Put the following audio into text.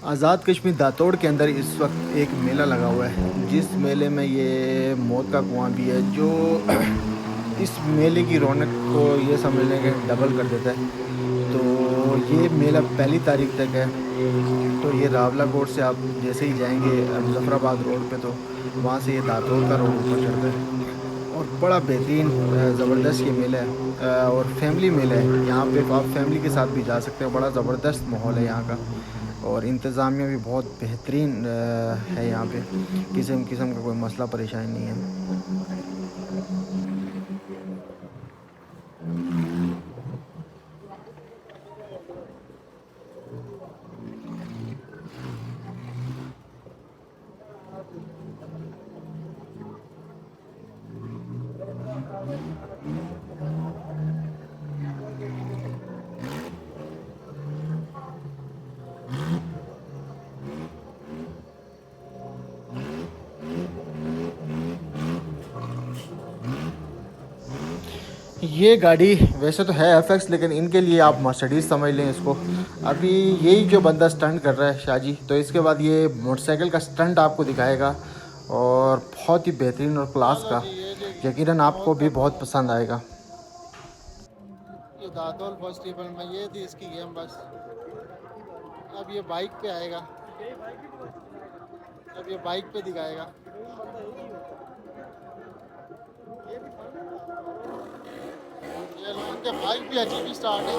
आज़ाद कश्मीर दातोड़ के अंदर इस वक्त एक मेला लगा हुआ है, जिस मेले में ये मौत का कुआं भी है, जो इस मेले की रौनक को ये समझ लें कि डबल कर देता है। तो ये मेला 1 तारीख तक है। तो ये रावला कोट से आप जैसे ही जाएंगे मुजफ्फराबाद रोड पे, तो वहाँ से ये दातोड़ का रोड ऊपर चढ़ता है। और बड़ा बेहतरीन ज़बरदस्त ये मेला है। और फैमिली मेला है, यहाँ पे आप फैमिली के साथ भी जा सकते हो। बड़ा ज़बरदस्त माहौल है यहाँ का। और इंतज़ामिया भी बहुत बेहतरीन है यहाँ पे। किस्म किस्म का कोई मसला परेशानी नहीं है। ये गाड़ी वैसे तो है एफएक्स, लेकिन इनके लिए आप मर्सिडीज़ समझ लें इसको। अभी यही जो बंदा स्टंट कर रहा है शाहजी, तो इसके बाद ये मोटरसाइकिल का स्टंट आपको दिखाएगा, और बहुत ही बेहतरीन और क्लास का। यकीनन आपको भी बहुत पसंद आएगा। ये दादोल फेस्टिवल में ये थी इसकी गेम बस। अब ये बाइक पे आएगा, अब ये बाइक पे दिखाएगा। ये लोगों के बाइक भी अजीब स्टार्ट है।